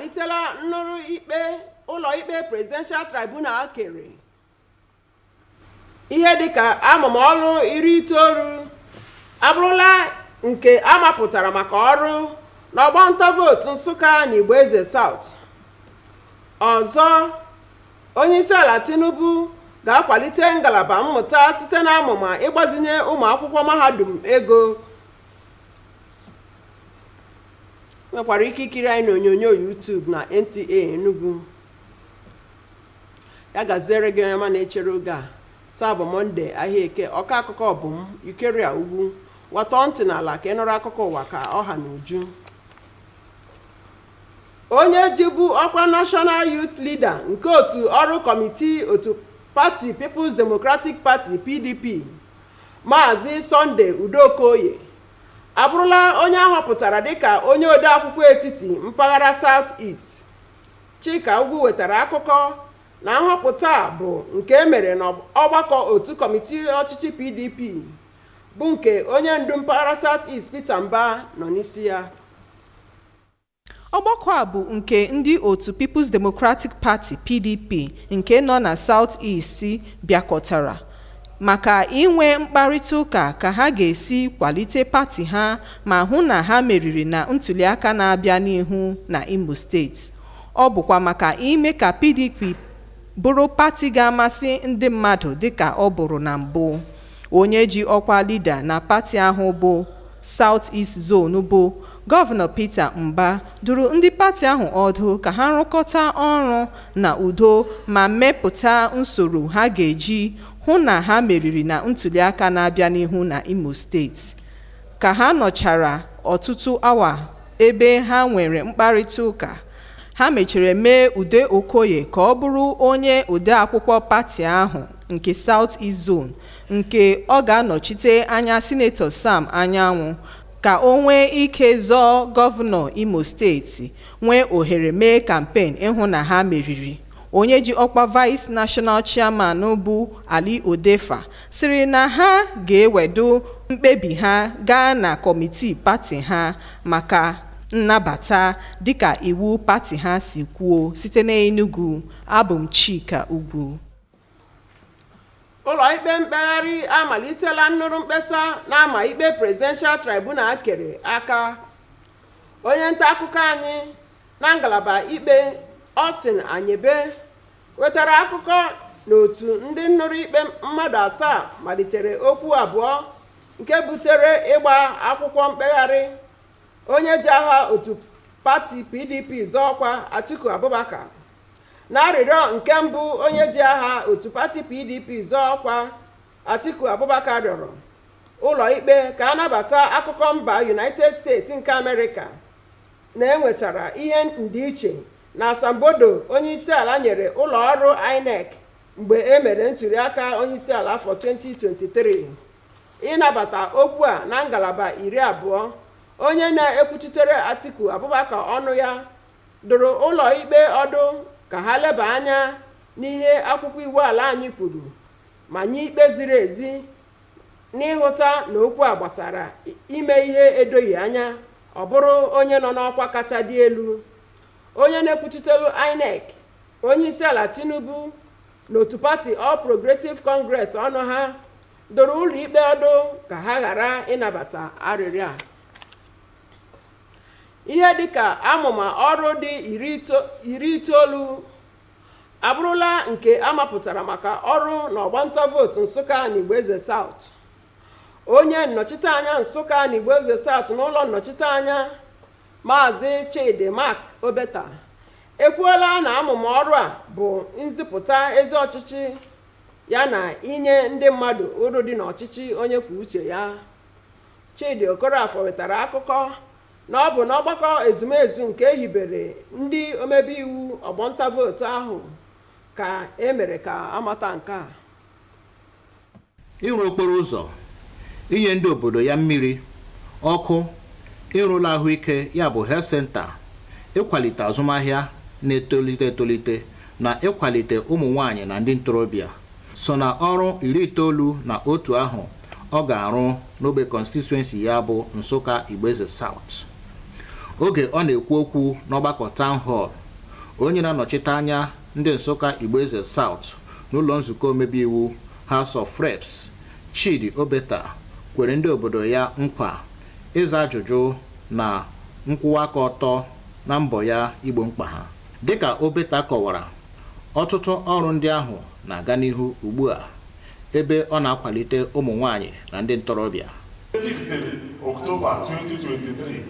amalitela nnụrụ ikpe ụlọ ikpe Presidential Tribunal kere ihe dịka amụmọrụ 19 abụrụla nke amapụtara maka ọrụ n'ọgbọ nta vootu Nsụka na Igboeze South. Ọzọ, onyeisiala Tinubu ga-akwalite ngalaba mmụta site na amụma ịgbazinye ụmụ akwụkwọ mahadum ego. Nwekwara ike ikiri anyị n'onyonyo YouTube na Nta Enugu. Ya gaziere gị onye ọma na-echere oge a. Taa bụ Mọnde, ahịa Eke. Ọka akụkọ bụ m, Yukeria Ugwu. Watọ ntị n'ala ka ị nụrụ akụkọ ụwa ka ọha na uju. Onye jibu ọkwa National Youth Leader nke otu ọrụ kọmitii otu pati People's Democratic Party PDP, Maazị Sunday Udokoye, abụrụla onye ahọpụtara dịka onye odeakwụkwọ etiti mpaghara South East. Chika Ugwu wetara akụkọ na nhọpụta bụ nke emere n'ọgbakọ otu kọmitii ọchịchị PDP bụ nke onye ndu mpaghara South East Peter Mba nọ n'isi ya. Ọgbakọ a bụ nke ndị otu People's Democratic Party PDP nke nọ na South East bịakọtara maka inwe mkparịta ụka ka ha ga-esi kwalite pati ha ma hụ na ha meriri na ntuliaka na-abịa n'ihu na Imo Steeti. Ọ bụkwa maka ime ka PDP bụrụ pati ga-amasị ndị mmadụ dịka ọ bụrụ na mbụ. Onye ji ọkwa lida na pati ahụ bụ South East Zone bụ Gọvanọ Peter Mba duru ndị pati ahụ ọdụ ka ha rụkọta ọrụ na udo ma mepụta usoro ha ga-eji hụ na ha meriri na ntuliaka na-abịa n'ihu na Imo Steeti. Ka ha nọchara ọtụtụ awa ebe ha nwere mkparịta ụka, ha mechara mee Ude Okoye ka ọ bụrụ onye odeakwụkwọ pati ahụ nke South East Zone nke ọ ga-anọchite anya Sinetọ Sam Anyanwụ ka o nwee ike zọọ gọvanọ Imo Steeti nwee ohere mee kampen ịhụ na ha meriri. Onye ji ọkwa Vice National Chairman bụ Ali Odefa sịrị na ha ga-ewedu mkpebi ha gaa na kọmitii pati ha maka nnabata dịka iwu pati ha si kwuo. Site n'Enugu, abụ m Chika Ugwu. Ụlọ ikpe mkpegharị amalitela nnụrụ mkpesa n'ama ikpe Presidential Tribunal kere aka. Onye nta akụkọ anyị na ngalaba ikpe Austin Anyebe wetara akụkọ n'otu ndị nnụrụ ikpe mmadụ 7 malitere okwu abụọ nke butere ịgba akwụkwọ mkpegharị onye ji aha otu pati PDP zọọkwa Atiku Abubakar. Na arịrịọ nke mbụ onye ji aha otu pati PDP zọọkwa Atiku Abubakar rịọrọ ụlọ ikpe ka a nabata akụkọ mba United States nke Amerịka na-enwechara ihe ndịiche na asambodo onyeisiala nyere ụlọ ọrụ INEC mgbe e mere ntụliaka onyeisiala afọ 2023. Ịnabata okwu a na ngalaba 20, onye na-ekwuchitere Atiku Abubakar ọnụ ya dụrụ ụlọ ikpe ọdụ ka ha leba anya n'ihe akwụkwọ iwu ala anyị kwuru ma nye ikpe ziri ezi n'ịhụta na okwu a gbasara ime ihe edoghị anya ọ bụrụ onye nọ n'ọkwa kacha dị elu. Onye na-ekwuchitere INEC, onyeisiala Tinubu na otu pati All Progressive Congress ọnụ ha dụrụ ụlọ ikpe ọdụ ka ha ghara ịnabata arịrịọ a. Ihe dịka amụma ọrụ dị 19 abụrụla nke amapụtara maka ọrụ n'ọgbọ nta vootu Nsụka na Igboeze South. Onye nnọchiteanya Nsụka na Igboeze South n'ụlọ nnọchiteanya Maazị Chidi Mark Obeta ekwuola na amụma ọrụ a bụ nzipụta ezi ọchịchị ya na inye ndị mmadụ uru dị n'ọchịchị onye kwuo uche ya. Chidi Okorafor wetara akụkọ na ọ bụ n'ọgbakọ ezumezu nke ehibere ndị omebe iwu ọgbọ nta vootu ahụ ka e mere ka amata nke a. Ịrụ okporo ụzọ, inye ndị obodo ya mmiri, ọkụ, ịrụla ahụike ya bụ health center, ịkwalite azụmahịa na-etolite etolite na ịkwalite ụmụ nwanyị na ndị ntorobịa so na ọrụ 91 ahụ ọ ga-arụ n'ogbe constituency ya bụ Nsụka Igboeze South. Oge ọ na-ekwu okwu n'ọgbakọ Town Hall, onye na-anọchite anya ndị Nsụka Igboeze South n'ụlọ nzukọ omebe iwu House of Reps, Chidi Obeta kwere ndị obodo ya nkwa ịza ajụjụ na nkwụwa aka ọtọ na mbọ ya igbo mkpa ha. Dịka Obeta kọwara, ọtụtụ ọrụ ndị ahụ na-aga n'ihu ugbu a ebe ọ na-akwalite ụmụ nwanyị na ndị ntorobịa. October 2023,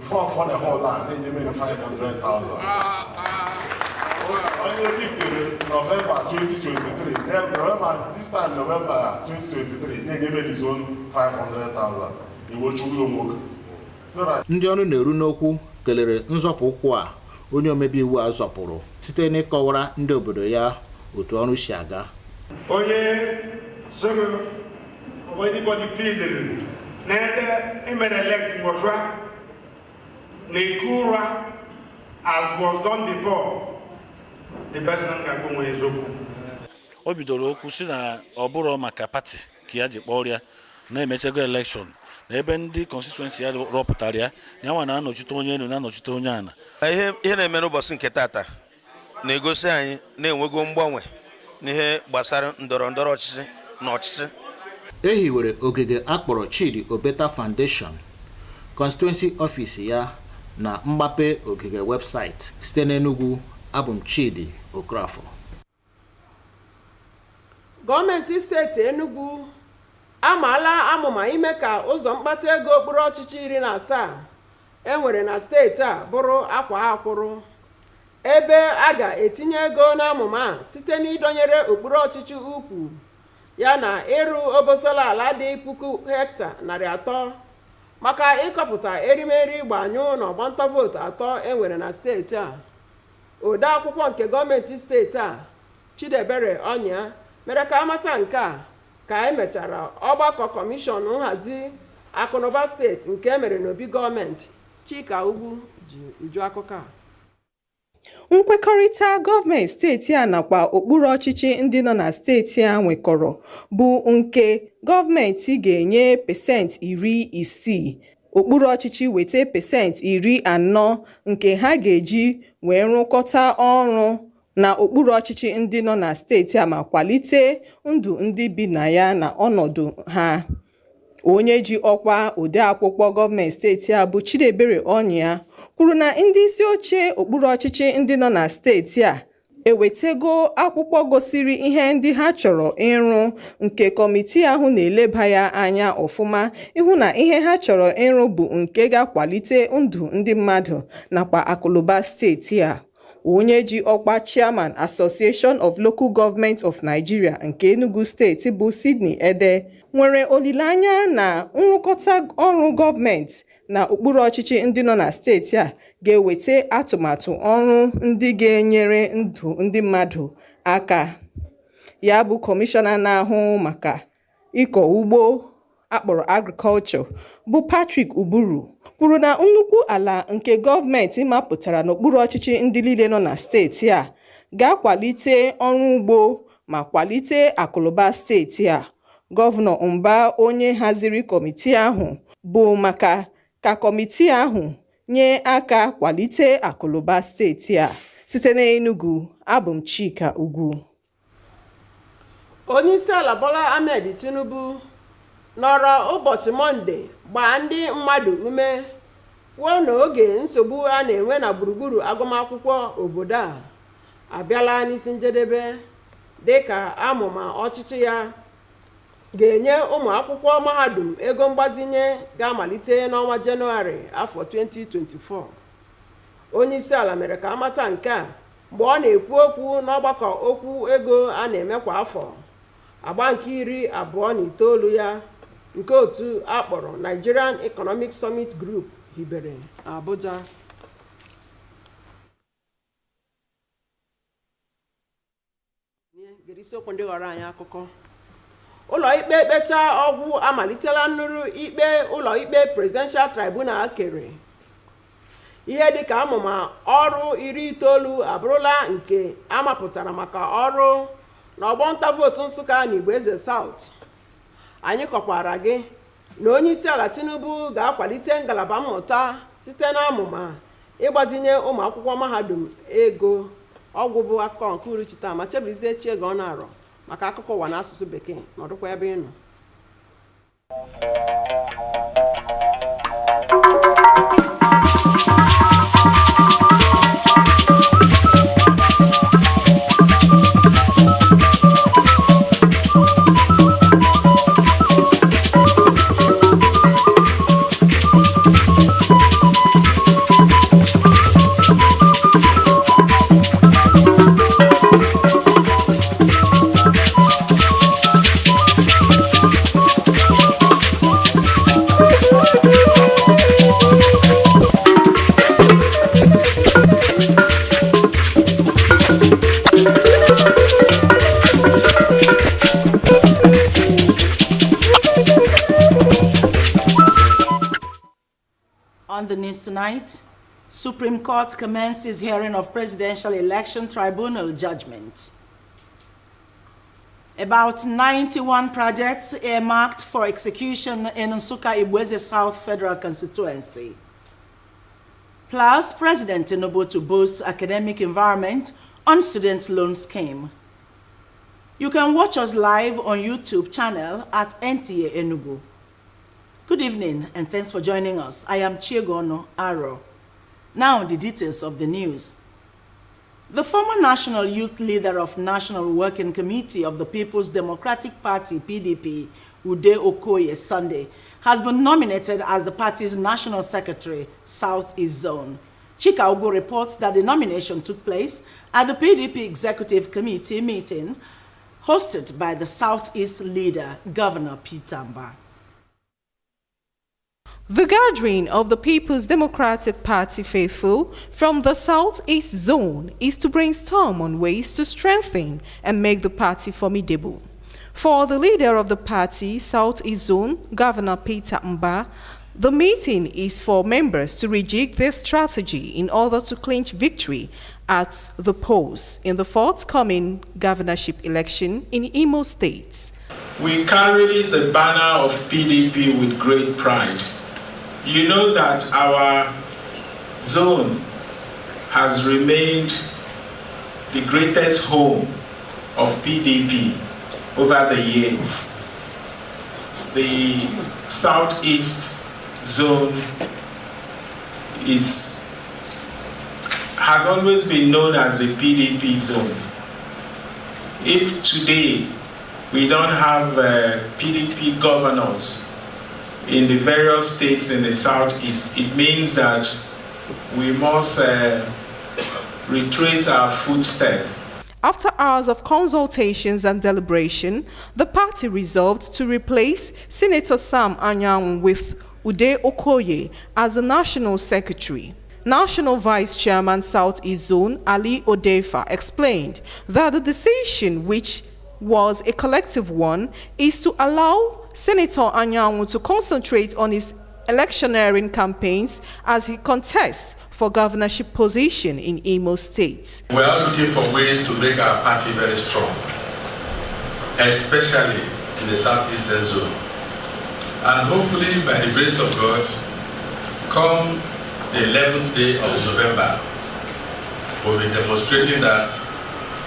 for the whole land, they made 500,000. November 2023, November, this time November 2023, they gave his own 500,000. He will choose the work. Ndị ọrụ na-eru n'okwu kelere nzọpụ ụkwụ a onye omebe iwu a zọpụrụ site n'ịkọwara ndị obodo ya otu ọrụ si aga. Onye soro anybody feel na emere elect Moswa na Ikura as was done before, the person ga-agụ nwe eziokwu. O bidoro okwu si na ọ bụrụ maka pati ka ya ji kpọrọ ya na-emechego election na ebe ndị constituency ya rọpụtara ya na nwa na-anọchite onye elu na-anọchite onye ana. Ihe na-eme n'ụbọchị nke tata na-egosi anyị na-enwego mgbanwe n'ihe gbasara ndọrọ ndọrọ ọchịchị na ọchịchị. E hiwere ogige akpọrọ Chidi Obeta Foundation, constituency office ya na mgbape ogige webụsaịtị site n'Enugu. Abụ Chidi Okrafọ. Gọọmenti steeti Enugu amaala amụma ime ka ụzọ mkpata ego okpuru ọchịchị 17 enwere na steeti a bụrụ akwa akwụrụ, ebe a ga-etinye ego n'amụma a site n'idonyere okpuru ọchịchị ukwu ya na ịrụ obosala ala dị 1,000 hekta 300 maka ịkọpụta erimeri gbanyụ na ọgbanta vootu 3 enwere na steeti a. Ode akwụkwọ nke gọọmenti steeti a, Chidebere Ọnya, mere ka amata nke a ka emechara ọgbakọ kọmishọn nhazi akụnụba steeti nke emere n'obi gọọmenti. Chika Ugwu ji uju akụkọ a. Nkwekọrịta gọọmenti steeti a nakwa okpuru ọchịchị ndị nọ na steeti a nwekọrọ bụ nke gọọmenti ga-enye pasentị 60, okpuru ọchịchị weta pasentị 40 nke ha ga-eji wee rụkọta ọrụ na okpuru ọchịchị ndị nọ na steeti a ma kwalite ndụ ndị bi na ya na ọnọdụ ha. Onye ji ọkwa odeakwụkwọ gọọmenti steeti a bụ Chidebere Ọnya kwuru na ndị isi oche okpuru ọchịchị ndị nọ na steeti a ewetego akwụkwọ gosiri ihe ndị ha chọrọ ịrụ, nke kọmitii ahụ na-eleba ya anya ọfụma ịhụ na ihe ha chọrọ ịrụ bụ nke ga-akwalite ndụ ndị mmadụ nakwa akụlụba steeti a. Onye ji ọkwa Chairman Association of Local Government of Nigeria nke Enugu steeti bụ Sydney Ede nwere olileanya na nrụkọta ọrụ gọọmenti na okpuru ọchịchị ndị nọ na steeti a ga-eweta atụmatụ ọrụ ndị ga-enyere ndụ ndị mmadụ aka. Ya bụ kọmishọna na-ahụ maka ịkọ ugbo akpọrọ Agriculture bụ Patrick Uburu kwuru na nnukwu ala nke gọọmenti mapụtara n'okpuru ọchịchị ndị niile nọ na steeti a ga-akwalite ọrụ ugbo ma kwalite akụlụba steeti a. Gọvanọ Mba, onye haziri kọmitii ahụ, bụ maka ka kọmitii ahụ nye aka kwalite akụlụba steeti a. Site n'Enugu, abụ Chika Ugwu. Onyeisiala Bola Ahmed Tinubu nọrọ ụbọchị Mọnde gbaa ndị mmadụ ume kwuo na oge nsogbu a na-enwe na gburugburu agụmakwụkwọ obodo a abịala n'isi njedebe, dịka amụma ọchịchị ya ga-enye ụmụ akwụkwọ mahadum ego mgbazinye ga-amalite n'ọnwa Jenụwarị afọ 2024. Onyeisiala mere ka amata nke a mgbe ọ na-ekwu okwu n'ọgbakọ okwu ego a na-eme kwa afọ agba nke 29 ya nke otu akpọrọ Nigerian Economic Summit Group hibere Abuja. Isiokwu ndị ghọrọ anyị akụkọ. Ụlọikpe kpecha ọgwụ amalitela nnụrụ ikpe ụlọikpe Presidential Tribunal kere. Ihe dịka amụma ọrụ 90 abụrụla nke amapụtara maka ọrụ n'ọgbọ nta vootu Nsụka na Igboeze South. Anyị kọkwara gị na Onyeisiala Tinubu ga-akwalite ngalaba mmụta site n'amụma ịgbazinye ụmụ akwụkwọ mahadum ego ọgwụ bụ akụkọ nke uruchita ma Chebirizie Chiego Ọnarọ maka akụkọ ụwa n'asụsụ Bekee nọdụkwa ebe ị nọ. On the news tonight, Supreme Court commences hearing of Presidential Election Tribunal judgment. About 91 projects earmarked for execution in Nsukka Igboeze South Federal Constituency. Plus, President Tinubu to boost academic environment on students' loan scheme. You can watch us live on YouTube channel at Nta Enugu. Good evening and thanks for joining us. I am Chiego Aro. Now the details of the news. The former national youth leader of National Working Committee of the People's Democratic Party, PDP, Ude Okoye Sunday, has been nominated as the party's National Secretary, Southeast Zone. Chika Ugo reports that the nomination took place at the PDP Executive Committee meeting hosted by the Southeast leader, Governor Peter Mba. The gathering of the People's Democratic Party faithful from the Southeast Zone is to brainstorm on ways to strengthen and make the party formidable. For the leader of the party, Southeast Zone, Governor Peter Mba, the meeting is for members to rejig their strategy in order to clinch victory at the polls in the forthcoming governorship election in Imo State. We carry the banner of PDP with great pride. You know that our zone has remained the greatest home of PDP over the years. The Southeast Zone has always been known as a PDP zone. If today we don't have PDP governors in the various states in the Southeast, it means that we must retrace our footsteps. After hours of consultations and deliberation, the party resolved to replace Senator Sam Anyanwu with Ude Okoye as the National Secretary. National Vice Chairman Southeast Zone Ali Odefa explained that the decision, which was a collective one, is to allow Senator Anyanwu to concentrate on his electioneering campaigns as he contests for governorship position in Imo State. We are looking for ways to make our party very strong, especially in the Southeastern Zone. And hopefully, by the grace of God, come the 11th day of November, we'll be demonstrating that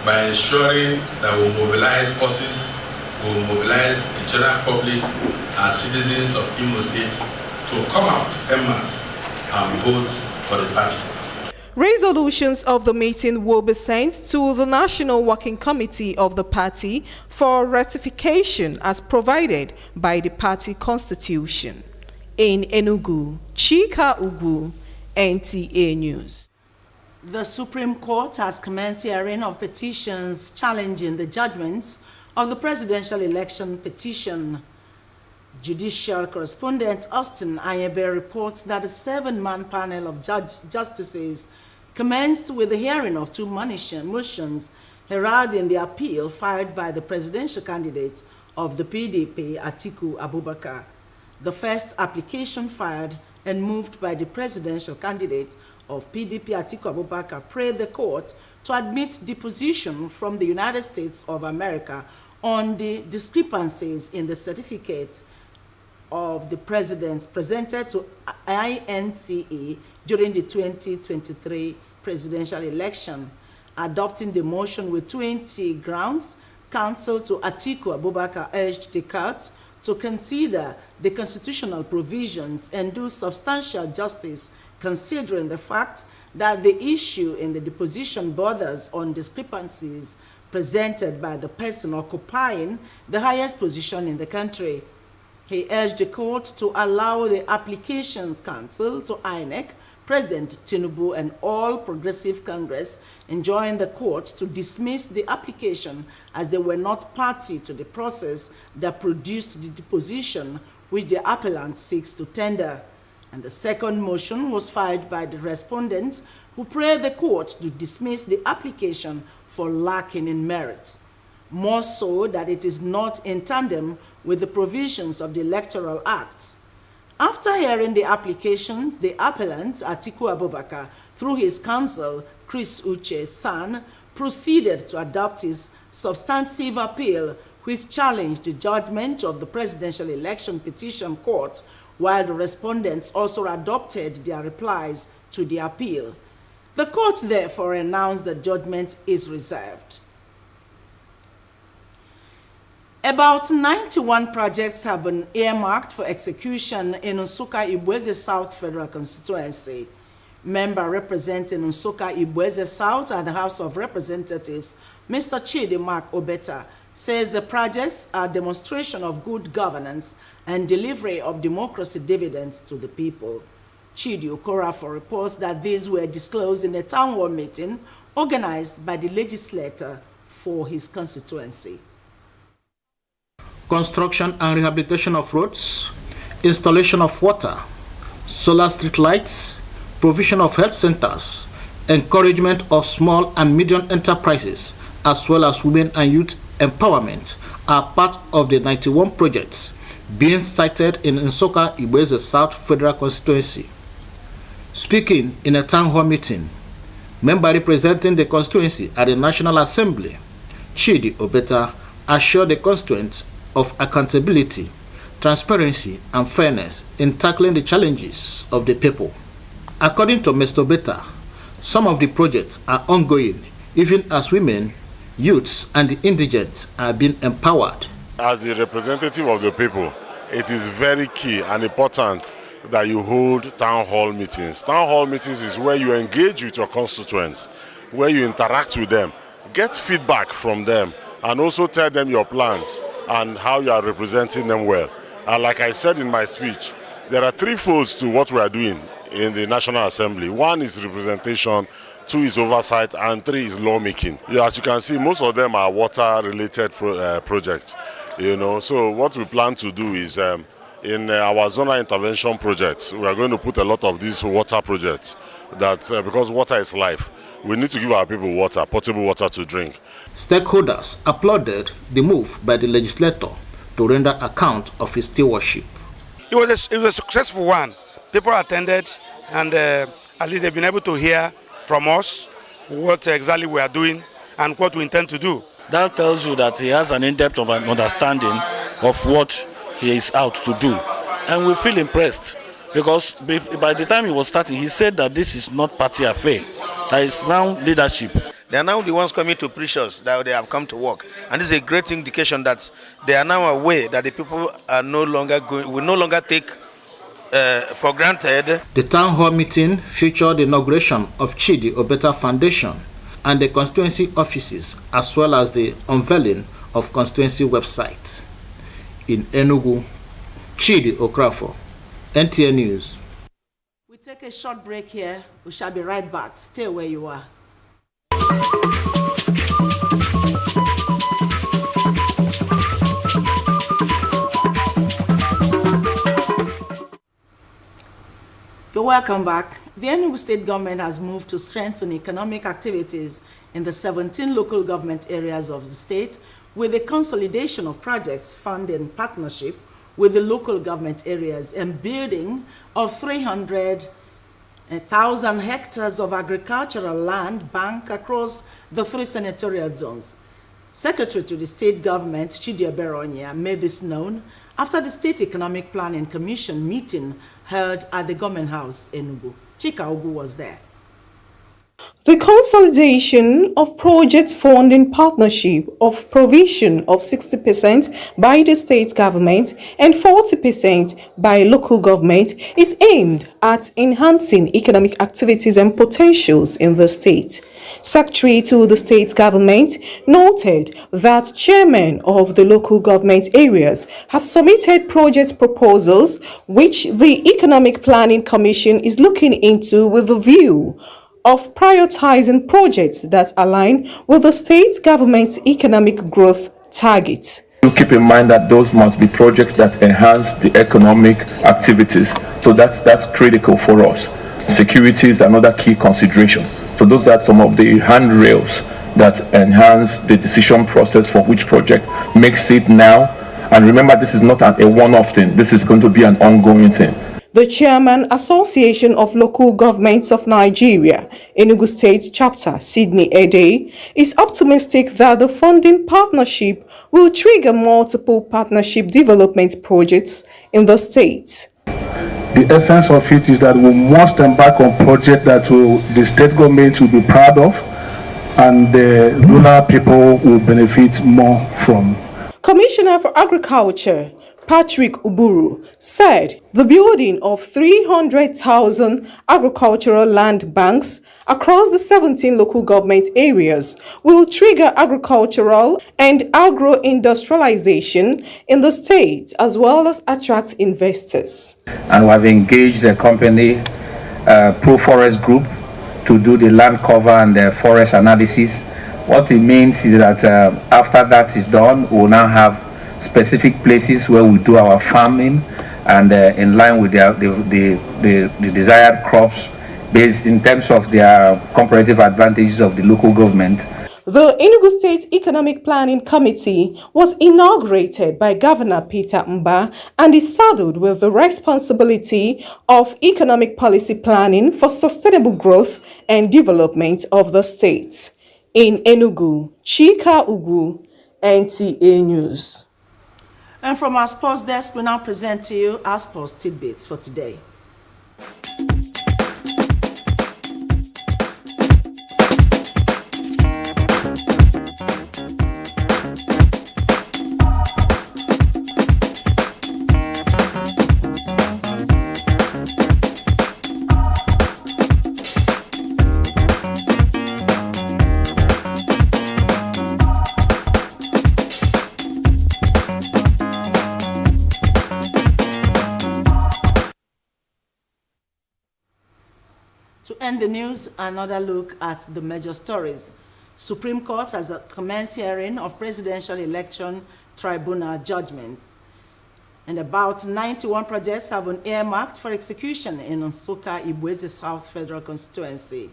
by ensuring that we'll mobilize forces, we'll mobilize the general public and citizens of Imo State to come out en masse and vote for the party. Resolutions of the meeting will be sent to the National Working Committee of the party for ratification as provided by the party constitution. In Enugu, Chika Ugu, NTA News. The Supreme Court has commenced hearing of petitions challenging the judgments of the presidential election petition. Judicial correspondent Austin Ayebe reports that a 7-man panel of justices commenced with the hearing of 2 motions heralding the appeal filed by the presidential candidate of the PDP, Atiku Abubakar. The first application filed and moved by the presidential candidate of PDP, Atiku Abubakar, prayed the court to admit deposition from the United States of America on the discrepancies in the certificate of the presidents presented to INCE during the 2023 presidential election. Adopting the motion with 20 grounds, Counsel to Atiku Abubakar urged the court to consider the constitutional provisions and do substantial justice, considering the fact that the issue in the deposition borders on discrepancies presented by the person occupying the highest position in the country. He urged the court to allow the Applications Council to INEC, President Tinubu, and all Progressive Congress enjoin the court to dismiss the application as they were not party to the process that produced the deposition which the appellant seeks to tender. And the second motion was filed by the respondent, who prayed the court to dismiss the application for lacking in merit, more so that it is not in tandem with the provisions of the Electoral Act. After hearing the applications, the appellant, Atiku Abubakar, through his counsel, Chris Uche San, proceeded to adopt his substantive appeal, which challenged the judgment of the Presidential Election Petition Court, while the respondents also adopted their replies to the appeal. The court therefore announced that judgment is reserved. About 91 projects have been earmarked for execution in Nsukka Igboeze South Federal Constituency. Member representing Nsukka Igboeze South at the House of Representatives, Mr. Chidi Mark Obeta, says the projects are a demonstration of good governance and delivery of democracy dividends to the people. Chidi Okorafor reports that these were disclosed in a town hall meeting organized by the legislator for his constituency. Construction and rehabilitation of roads, installation of water, solar street lights, provision of health centers, encouragement of small and medium enterprises, as well as women and youth empowerment are part of the 91 projects being cited in Nsukka Igboeze South Federal Constituency. Speaking in a town hall meeting, member representing the constituency at the National Assembly, Chidi Obeta, assured the constituents of accountability, transparency, and fairness in tackling the challenges of the people. According to Mr. Obeta, some of the projects are ongoing, even as women, youths, and the indigent are being empowered. As the representative of the people, it is very key and important that you hold town hall meetings. Town hall meetings is where you engage with your constituents, where you interact with them, get feedback from them, and also tell them your plans and how you are representing them well. And like I said in my speech, there are three folds to what we are doing in the National Assembly. One is representation, two is oversight, and three is lawmaking. As you can see, most of them are water-related projects. So what we plan to do is in our zonal intervention projects, we are going to put a lot of these water projects that because water is life, we need to give our people water, potable water to drink. Stakeholders applauded the move by the legislator to render account of his stewardship. It was a successful one. People attended, and at least they've been able to hear from us what exactly we are doing and what we intend to do. That tells you that he has an in-depth of an understanding of what he is out to do. And we feel impressed because by the time he was starting, he said that this is not party affair, that is now leadership. They are now the ones coming to preach us that they have come to work. And this is a great indication that they are now aware that the people are no longer will no longer take for granted. The town hall meeting featured the inauguration of Chidi Obeta Foundation and the constituency offices, as well as the unveiling of constituency website. In Enugu, Chidi Okorafor, Nta News. We take a short break here. We shall be right back. Stay where you are. You're welcome back. The Enugu state government has moved to strengthen economic activities in the 17 local government areas of the state with the consolidation of projects funded in partnership with the local government areas and building of 300,000 hectares of agricultural land bank across the 3 senatorial zones. Secretary to the state government, Chidi Oberonya, made this known after the State Economic Planning Commission meeting held at the Government House in Enugu. Chika Ugu was there. The consolidation of project funding partnership of provision of 60% by the state government and 40% by local government is aimed at enhancing economic activities and potentials in the state. Secretary to the state government noted that chairmen of the local government areas have submitted project proposals which the Economic Planning Commission is looking into with a view of prioritizing projects that align with the state government's economic growth targets. You keep in mind that those must be projects that enhance the economic activities. So that's critical for us. Security is another key consideration. So those are some of the handrails that enhance the decision process for which project makes it now. And remember, this is not a one-off thing. This is going to be an ongoing thing. The Chairman, Association of Local Governments of Nigeria, Enugu State Chapter, Sydney Ede, is optimistic that the funding partnership will trigger multiple partnership development projects in the state. The essence of it is that we must embark on projects that the state government will be proud of and the rural people will benefit more from. Commissioner for Agriculture, Patrick Uburu, said the building of 300,000 agricultural land banks across the 17 local government areas will trigger agricultural and agro-industrialization in the state as well as attract investors. And we have engaged the company Pro Forest Group to do the land cover and the forest analysis. What it means is that after that is done, we'll now have specific places where we do our farming and in line with the desired crops based in terms of their comparative advantages of the local government. The Enugu State Economic Planning Committee was inaugurated by Governor Peter Mba and is saddled with the responsibility of economic policy planning for sustainable growth and development of the state. In Enugu, Chika Ugu, NTA News. And from our sports desk, we now present to you our sports tidbits for today. To end the news, another look at the major stories. Supreme Court has commenced hearing of Presidential Election Tribunal judgments. And about 91 projects have been earmarked for execution in Nsukka Ibweze South Federal Constituency.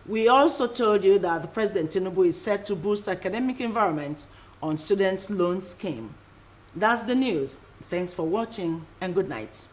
We also told you that the President Tinubu is set to boost academic environment on students' loan scheme. That's the news. Thanks for watching and good night.